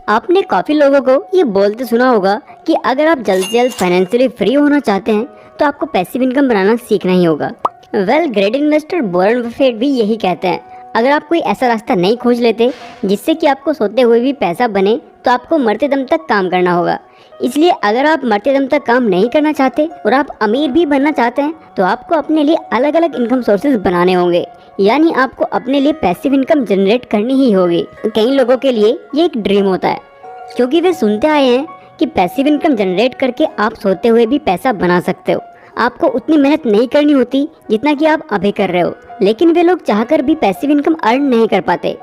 आपने काफी लोगों को ये बोलते सुना होगा कि अगर आप जल्द से जल्द फाइनेंशियली फ्री होना चाहते हैं तो आपको पैसिव इनकम बनाना सीखना ही होगा। Well, great investor Warren Buffett भी यही कहते हैं, अगर आप कोई ऐसा रास्ता नहीं खोज लेते जिससे कि आपको सोते हुए भी पैसा बने तो आपको मरते दम तक काम करना होगा। इसलिए अगर आप मरते दम तक काम नहीं करना चाहते और आप अमीर भी बनना चाहते हैं तो आपको अपने लिए अलग अलग इनकम सोर्सेज बनाने होंगे, यानी आपको अपने लिए पैसिव इनकम जनरेट करनी ही होगी। कई लोगों के लिए ये एक ड्रीम होता है क्योंकि वे सुनते आए हैं कि पैसिव इनकम जनरेट करके आप सोते हुए भी पैसा बना सकते हो। आपको उतनी मेहनत नहीं करनी होती जितना कि आप अभी कर रहे हो, लेकिन वे लोग चाहकर भी पैसिव इनकम अर्न नहीं कर पाते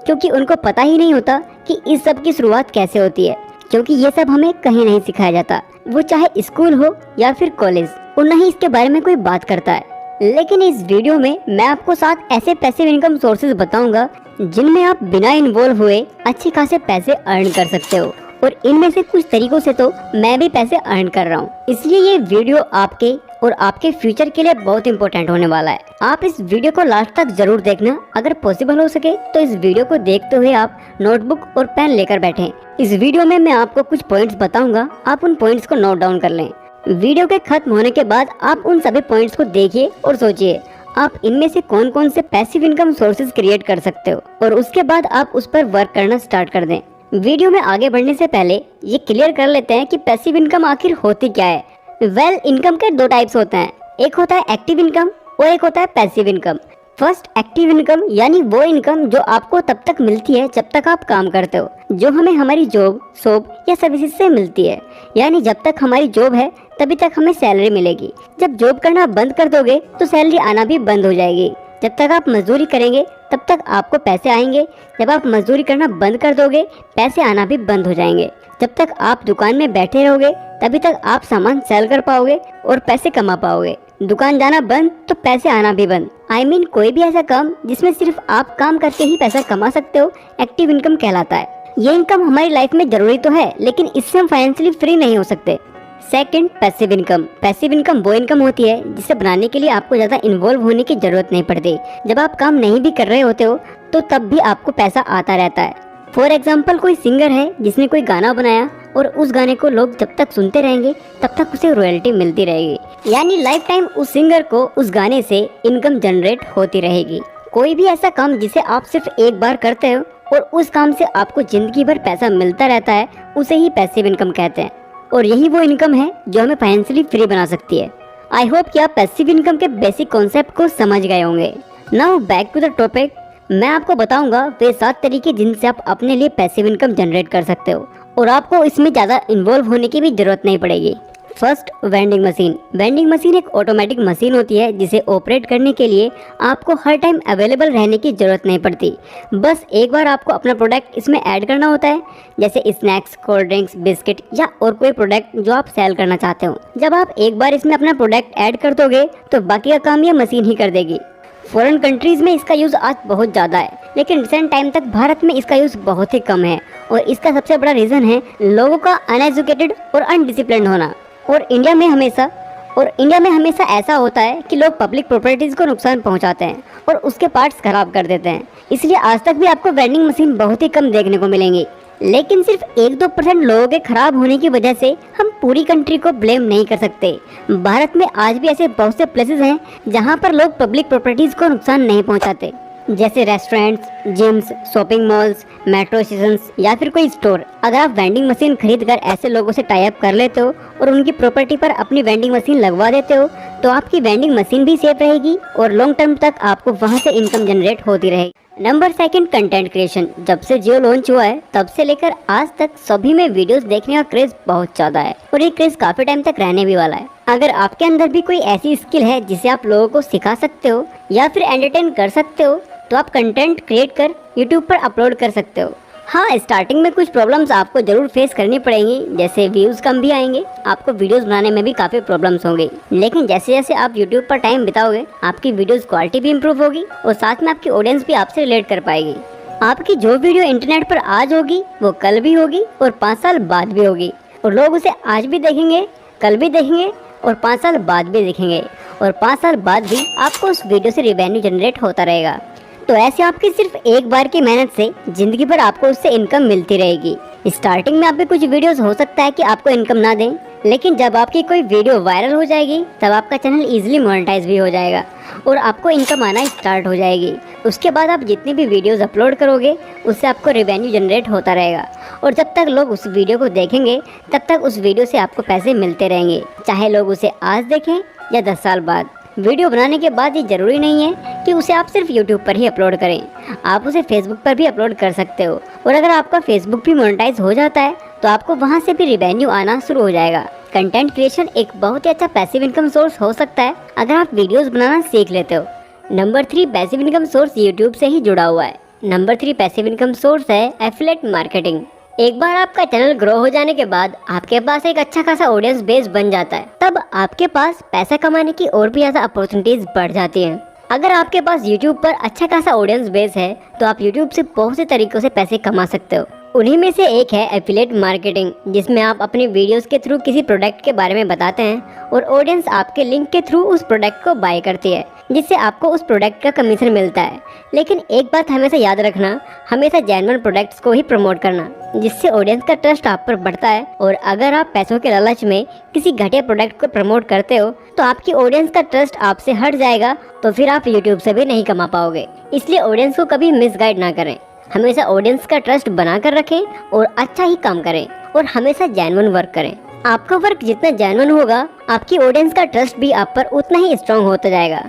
क्योंकि उनको पता ही नहीं होता कि इस सब की शुरुआत कैसे होती है, क्योंकि ये सब हमें कहीं नहीं सिखाया जाता, वो चाहे स्कूल हो या फिर कॉलेज, और न ही इसके बारे में कोई बात करता है। लेकिन इस वीडियो में मैं आपको 7 ऐसे पैसिव इनकम सोर्सेज बताऊंगा जिनमें आप बिना इन्वॉल्व हुए अच्छे खासे पैसे अर्न कर सकते हो, और इनमें से कुछ तरीकों से तो मैं भी पैसे अर्न कर रहा हूँ। इसलिए ये वीडियो आपके और आपके फ्यूचर के लिए बहुत इंपॉर्टेंट होने वाला है। आप इस वीडियो को लास्ट तक जरूर देखना। अगर पॉसिबल हो सके तो इस वीडियो को देखते हुए आप नोटबुक और पेन लेकर बैठें। इस वीडियो में मैं आपको कुछ पॉइंट्स बताऊंगा, आप उन पॉइंट्स को नोट डाउन कर लें। वीडियो के खत्म होने के बाद आप उन सभी पॉइंट्स को देखिए और सोचिए आप इनमें से कौन कौन से पैसिव इनकम सोर्सेज क्रिएट कर सकते हो, और उसके बाद आप उस पर वर्क करना स्टार्ट कर दें। वीडियो में आगे बढ़ने से पहले ये क्लियर कर लेते हैं कि पैसिव इनकम आखिर होती क्या है। वेल, इनकम के 2 टाइप्स होते हैं, एक होता है एक्टिव इनकम और एक होता है passive income. First, active income यानी वो इनकम जो आपको तब तक मिलती है जब तक आप काम करते हो, जो हमें हमारी जॉब, शॉप या सर्विसेज से मिलती है। यानी जब तक हमारी जॉब है तभी तक हमें सैलरी मिलेगी। जब जॉब करना बंद कर दोगे तो सैलरी आना भी बंद हो जाएगी। जब तक आप मजदूरी करेंगे तब तक आपको पैसे आएंगे, जब आप मजदूरी करना बंद कर दोगे पैसे आना भी बंद हो जाएंगे। जब तक आप दुकान में बैठे रहोगे तभी तक आप सामान सेल कर पाओगे और पैसे कमा पाओगे। दुकान जाना बंद तो पैसे आना भी बंद। I mean, कोई भी ऐसा काम जिसमें सिर्फ आप काम करके ही पैसा कमा सकते हो एक्टिव इनकम कहलाता है। ये इनकम हमारी लाइफ में जरूरी तो है, लेकिन इससे हम फाइनेंशियली फ्री नहीं हो सकते। Second, passive income. Passive income वो इनकम होती है जिसे बनाने के लिए आपको ज्यादा इन्वॉल्व होने की जरूरत नहीं पड़ती। जब आप काम नहीं भी कर रहे होते हो तो तब भी आपको पैसा आता रहता है। फॉर एग्जाम्पल, कोई सिंगर है जिसने कोई गाना बनाया और उस गाने को लोग जब तक सुनते रहेंगे तब तक उसे रॉयल्टी मिलती रहेगी, यानी लाइफ टाइम उस सिंगर को उस गाने से इनकम जनरेट होती रहेगी। कोई भी ऐसा काम जिसे आप सिर्फ एक बार करते हो और उस काम से आपको जिंदगी भर पैसा मिलता रहता है, उसे ही पैसिव इनकम कहते हैं, और यही वो इनकम है जो हमें फाइनेंशियली फ्री बना सकती है। आई होप कि आप पैसिव इनकम के बेसिक कॉन्सेप्ट को समझ गए होंगे। Now back to the topic. मैं आपको बताऊंगा वे 7 तरीके जिनसे आप अपने लिए पैसिव इनकम जनरेट कर सकते हो और आपको इसमें ज़्यादा इन्वॉल्व होने की भी जरूरत नहीं पड़ेगी। First, vending machine. Vending machine एक ऑटोमेटिक मशीन होती है जिसे ऑपरेट करने के लिए आपको हर टाइम अवेलेबल रहने की जरूरत नहीं पड़ती। बस एक बार आपको अपना प्रोडक्ट इसमें ऐड करना होता है, जैसे स्नैक्स, कोल्ड ड्रिंक्स, बिस्किट या और कोई प्रोडक्ट जो आप सेल करना चाहते हो। जब आप एक बार इसमें अपना प्रोडक्ट ऐड कर दोगे तो बाकी का काम ये मशीन ही कर देगी। फॉरेन कंट्रीज में इसका यूज़ आज बहुत ज़्यादा है, लेकिन रिसेंट टाइम तक भारत में इसका यूज़ बहुत ही कम है, और इसका सबसे बड़ा रीज़न है लोगों का अनएजुकेटेड और अनडिसिप्लिन्ड होना। और इंडिया में हमेशा ऐसा होता है कि लोग पब्लिक प्रॉपर्टीज़ को नुकसान पहुंचाते हैं और उसके पार्ट्स खराब कर देते हैं। इसलिए आज तक भी आपको वेंडिंग मशीन बहुत ही कम देखने को मिलेंगी। लेकिन सिर्फ 1-2% लोगों के खराब होने की वजह से हम पूरी कंट्री को ब्लेम नहीं कर सकते। भारत में आज भी ऐसे बहुत से प्लेसेस हैं जहां पर लोग पब्लिक प्रॉपर्टीज को नुकसान नहीं पहुंचाते, जैसे restaurants, gyms, shopping malls, metro stations या फिर कोई स्टोर। अगर आप वेंडिंग मशीन खरीद कर ऐसे लोगों से टाई अप कर लेते हो और उनकी प्रॉपर्टी पर अपनी वेंडिंग मशीन लगवा देते हो तो आपकी वेंडिंग मशीन भी सेफ रहेगी और लॉन्ग टर्म तक आपको वहां से इनकम जनरेट होती रहेगी। Number 2, content creation. जब से जियो लॉन्च हुआ है तब से लेकर आज तक सभी में वीडियोस देखने का क्रेज बहुत ज्यादा है और ये क्रेज काफी टाइम तक रहने भी वाला है। अगर आपके अंदर भी कोई ऐसी स्किल है जिसे आप लोगों को सिखा सकते हो या फिर एंटरटेन कर सकते हो तो आप कंटेंट क्रिएट कर यूट्यूब पर अपलोड कर सकते हो। हाँ, स्टार्टिंग में कुछ प्रॉब्लम्स आपको जरूर फेस करनी पड़ेंगी, जैसे व्यूज कम भी आएंगे, आपको वीडियोस बनाने में भी काफी प्रॉब्लम्स होंगी। लेकिन जैसे जैसे आप यूट्यूब पर टाइम बिताओगे आपकी वीडियोस क्वालिटी भी इम्प्रूव होगी और साथ में आपकी ऑडियंस भी आपसे रिलेट कर पाएगी। आपकी जो वीडियो इंटरनेट पर आज होगी वो कल भी होगी और 5 साल बाद भी होगी, और लोग उसे आज भी देखेंगे, कल भी देखेंगे और 5 साल बाद भी देखेंगे, और 5 साल बाद भी आपको उस वीडियो से रेवेन्यू जनरेट होता रहेगा। तो ऐसे आपकी सिर्फ एक बार की मेहनत से जिंदगी भर आपको उससे इनकम मिलती रहेगी। स्टार्टिंग में आपके कुछ वीडियोस हो सकता है कि आपको इनकम ना दें, लेकिन जब आपकी कोई वीडियो वायरल हो जाएगी तब आपका चैनल इजीली मोनेटाइज भी हो जाएगा और आपको इनकम आना स्टार्ट हो जाएगी। उसके बाद आप जितनी भी वीडियोस अपलोड करोगे उससे आपको रेवेन्यू जनरेट होता रहेगा और जब तक लोग उस वीडियो को देखेंगे तब तक उस वीडियो से आपको पैसे मिलते रहेंगे, चाहे लोग उसे आज देखें या 10 साल बाद। वीडियो बनाने के बाद ये ज़रूरी नहीं है कि उसे आप सिर्फ यूट्यूब पर ही अपलोड करें, आप उसे फेसबुक पर भी अपलोड कर सकते हो और अगर आपका फेसबुक भी मोनेटाइज हो जाता है तो आपको वहाँ से भी रिवेन्यू आना शुरू हो जाएगा। कंटेंट क्रिएशन एक बहुत ही अच्छा पैसिव इनकम सोर्स हो सकता है अगर आप वीडियोस बनाना सीख लेते हो। Number 3 passive income source YouTube से ही जुड़ा हुआ है। नंबर 3 पैसिव इनकम सोर्स है एफिलिएट मार्केटिंग। एक बार आपका चैनल ग्रो हो जाने के बाद आपके पास एक अच्छा खासा ऑडियंस बेस बन जाता है, तब आपके पास पैसा कमाने की और भी ज़्यादा अपॉर्चुनिटीज बढ़ जाती हैं। अगर आपके पास YouTube पर अच्छा खासा ऑडियंस बेस है तो आप YouTube से बहुत से तरीकों से पैसे कमा सकते हो। उन्हीं में से एक है एफिलिएट मार्केटिंग, जिसमें आप अपनी वीडियोस के थ्रू किसी प्रोडक्ट के बारे में बताते हैं और ऑडियंस आपके लिंक के थ्रू उस प्रोडक्ट को बाय करती है, जिससे आपको उस प्रोडक्ट का कमीशन मिलता है। लेकिन एक बात हमेशा याद रखना, हमेशा जेन्युइन प्रोडक्ट्स को ही प्रमोट करना, जिससे ऑडियंस का ट्रस्ट आप पर बढ़ता है। और अगर आप पैसों के लालच में किसी घटिया प्रोडक्ट को प्रमोट करते हो तो आपकी ऑडियंस का ट्रस्ट आपसे हट जाएगा, तो फिर आप यूट्यूब से भी नहीं कमा पाओगे। इसलिए ऑडियंस को कभी मिसगाइड ना करें, हमेशा ऑडियंस का ट्रस्ट बना कर रखें और अच्छा ही काम करें और हमेशा जेन्युइन वर्क करें। आपका वर्क जितना जेन्युइन होगा आपकी ऑडियंस का ट्रस्ट भी आप पर उतना ही स्ट्रांग होता जाएगा।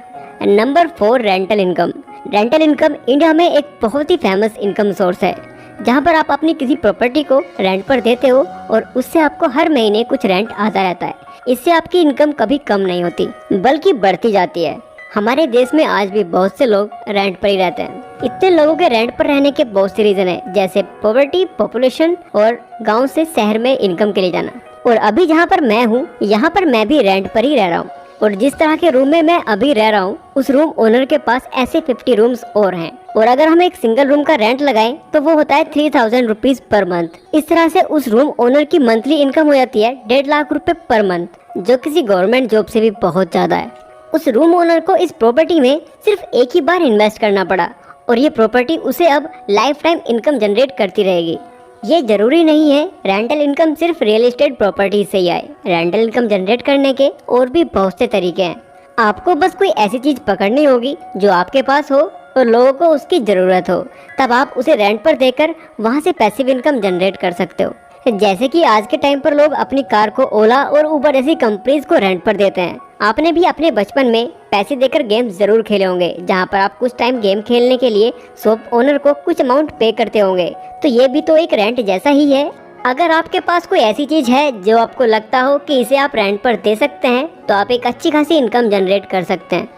Number 4 rental income. Rental income India में एक बहुत ही फेमस इनकम सोर्स है, जहां पर आप अपनी किसी प्रॉपर्टी को रेंट पर देते हो और उससे आपको हर महीने कुछ रेंट आता रहता है। इससे आपकी इनकम कभी कम नहीं होती बल्कि बढ़ती जाती है। हमारे देश में आज भी बहुत से लोग रेंट पर ही रहते हैं। इतने लोगों के रेंट पर रहने के बहुत से रीजन है, जैसे पॉवर्टी, पॉपुलेशन और गांव से शहर में इनकम के लिए जाना। और अभी जहां पर मैं हूं यहाँ पर मैं भी रेंट पर ही रह रहा हूँ और जिस तरह के रूम में मैं अभी रह रहा हूँ उस रूम ओनर के पास ऐसे 50 रूम्स और हैं। और अगर हम एक सिंगल रूम का रेंट लगाएं तो वो होता है 3000 रुपीज पर मंथ। इस तरह से उस रूम ओनर की मंथली इनकम हो जाती है 1.5 लाख रुपए पर मंथ, जो किसी गवर्नमेंट जॉब से भी बहुत ज्यादा है। उस रूम ओनर को इस प्रॉपर्टी में सिर्फ एक ही बार इन्वेस्ट करना पड़ा और ये प्रॉपर्टी उसे अब लाइफ टाइम इनकम जनरेट करती रहेगी। ये जरूरी नहीं है रेंटल इनकम सिर्फ रियल एस्टेट प्रॉपर्टी से ही आए। रेंटल इनकम जनरेट करने के और भी बहुत से तरीके हैं। आपको बस कोई ऐसी चीज पकड़नी होगी जो आपके पास हो और लोगों को उसकी जरूरत हो, तब आप उसे रेंट पर देकर वहाँ से पैसिव इनकम जनरेट कर सकते हो। जैसे कि आज के टाइम पर लोग अपनी कार को ओला और उबर जैसी कंपनीज को रेंट पर देते हैं। आपने भी अपने बचपन में पैसे देकर गेम जरूर खेले होंगे, जहां पर आप कुछ टाइम गेम खेलने के लिए शॉप ओनर को कुछ अमाउंट पे करते होंगे। तो ये भी तो एक रेंट जैसा ही है। अगर आपके पास कोई ऐसी चीज है जो आपको लगता हो कि इसे आप रेंट पर दे सकते हैं तो आप एक अच्छी खासी इनकम जनरेट कर सकते हैं।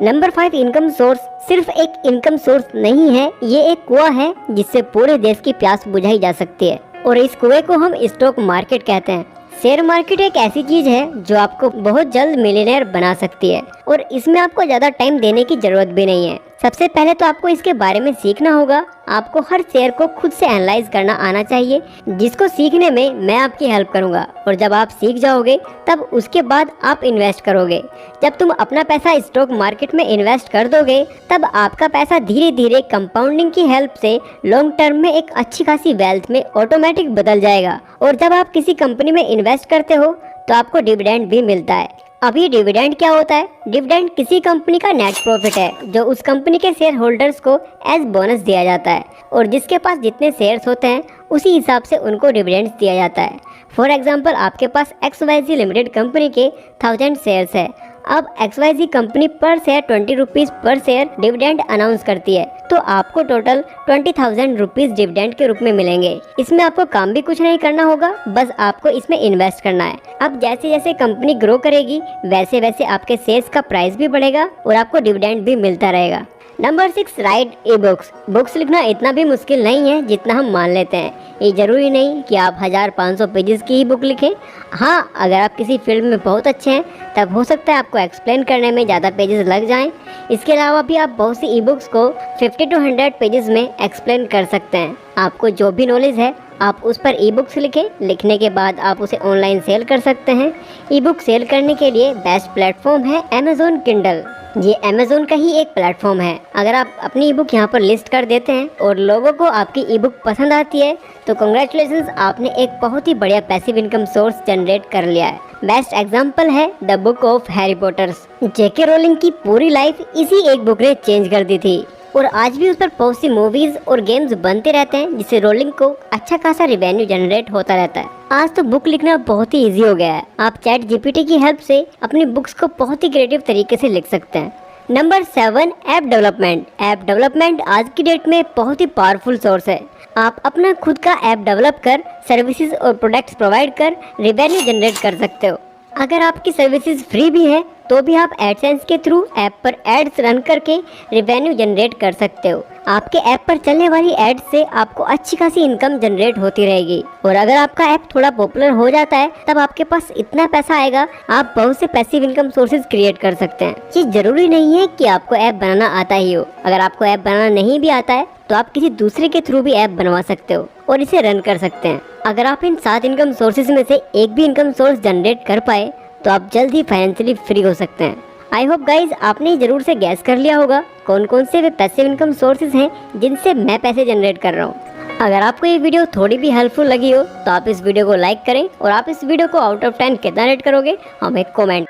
नंबर 5 इनकम सोर्स सिर्फ एक इनकम सोर्स नहीं है, ये एक कुआं है जिससे पूरे देश की प्यास बुझाई जा सकती है और इस कुएं को हम स्टॉक मार्केट कहते हैं। शेयर मार्केट एक ऐसी चीज है जो आपको बहुत जल्द मिलियनेयर बना सकती है और इसमें आपको ज्यादा टाइम देने की जरूरत भी नहीं है। सबसे पहले तो आपको इसके बारे में सीखना होगा। आपको हर शेयर को खुद से एनालाइज करना आना चाहिए, जिसको सीखने में मैं आपकी हेल्प करूंगा। और जब आप सीख जाओगे तब उसके बाद आप इन्वेस्ट करोगे। जब तुम अपना पैसा स्टॉक मार्केट में इन्वेस्ट कर दोगे तब आपका पैसा धीरे धीरे कंपाउंडिंग की हेल्प से लॉन्ग टर्म में एक अच्छी खासी वेल्थ में ऑटोमेटिक बदल जाएगा। और जब आप किसी कंपनी में इन्वेस्ट करते हो तो आपको डिविडेंड भी मिलता है। अभी डिविडेंड क्या होता है? डिविडेंड किसी कंपनी का नेट प्रॉफिट है जो उस कंपनी के शेयर होल्डर्स को एज बोनस दिया जाता है और जिसके पास जितने शेयर्स होते हैं उसी हिसाब से उनको डिविडेंड्स दिया जाता है। फॉर एग्जांपल आपके पास XYZ लिमिटेड कंपनी के 1000 शेयर्स है। अब XYZ कंपनी पर share 20 rupees per share dividend announce करती है, तो आपको टोटल 20,000 रुपीज डिविडेंड के रूप में मिलेंगे। इसमें आपको काम भी कुछ नहीं करना होगा, बस आपको इसमें इन्वेस्ट करना है। अब जैसे जैसे कंपनी ग्रो करेगी वैसे वैसे आपके शेयर्स का प्राइस भी बढ़ेगा और आपको डिविडेंड भी मिलता रहेगा। Number 6 right e books. Books लिखना इतना भी मुश्किल नहीं है जितना हम मान लेते हैं। ये जरूरी नहीं कि आप 1500 पेजेस की ही बुक लिखें। हाँ, अगर आप किसी फील्ड में बहुत अच्छे हैं तब हो सकता है आपको एक्सप्लेन करने में ज़्यादा पेजेस लग जाएं। इसके अलावा भी आप बहुत सी ई बुक्स को 50 to 100 पेजेस में एक्सप्लेन कर सकते हैं। आपको जो भी नॉलेज है आप उस पर ई बुक्स लिखें। लिखने के बाद आप उसे ऑनलाइन सेल कर सकते हैं। ई बुक सेल करने के लिए बेस्ट प्लेटफॉर्म है Amazon Kindle। ये अमेज़ोन का ही एक प्लेटफॉर्म है। अगर आप अपनी ई बुक यहाँ पर लिस्ट कर देते हैं और लोगों को आपकी ई बुक पसंद आती है तो कंग्रेचुलेशंस, आपने एक बहुत ही बढ़िया पैसिव इनकम सोर्स जनरेट कर लिया है। बेस्ट एग्जाम्पल है the book of Harry Potters. JK Rowling की पूरी लाइफ इसी एक बुक ने चेंज कर दी थी और आज भी उस पर बहुत सी मूवीज और गेम्स बनते रहते हैं, जिससे रोलिंग को अच्छा खासा रेवेन्यू जनरेट होता रहता है। आज तो बुक लिखना बहुत ही इजी हो गया है। आप चैट जीपीटी की हेल्प से अपनी बुक्स को बहुत ही क्रिएटिव तरीके से लिख सकते हैं। Number 7, app development. App development आज की डेट में बहुत ही पावरफुल सोर्स है। आप अपना खुद का ऐप डेवलप कर सर्विसेज और प्रोडक्ट्स प्रोवाइड कर रेवेन्यू जनरेट कर सकते हो। अगर आपकी सर्विसेज फ्री भी है तो भी आप एडसेंस के थ्रू ऐप पर एड्स रन करके रेवेन्यू जनरेट कर सकते हो। आपके ऐप पर चलने वाली एड्स से आपको अच्छी खासी इनकम जनरेट होती रहेगी और अगर आपका ऐप थोड़ा पॉपुलर हो जाता है तब आपके पास इतना पैसा आएगा, आप बहुत से पैसिव इनकम सोर्सेज क्रिएट कर सकते हैं। ये जरूरी नहीं है कि आपको ऐप बनाना आता ही हो। अगर आपको ऐप बनाना नहीं भी आता है तो आप किसी दूसरे के थ्रू भी ऐप बनवा सकते हो और इसे रन कर सकते हैं। अगर आप इन 7 इनकम सोर्सेज में से एक भी इनकम सोर्स जनरेट कर पाए तो आप जल्द ही फाइनेंशियली फ्री हो सकते हैं। आई होप गाइज आपने जरूर से गैस कर लिया होगा कौन कौन से वे पैसिव इनकम सोर्सेज हैं जिनसे मैं पैसे जनरेट कर रहा हूँ। अगर आपको ये वीडियो थोड़ी भी हेल्पफुल लगी हो तो आप इस वीडियो को लाइक करें और आप इस वीडियो को आउट ऑफ 10 कितना रेट करोगे हमें कमेंट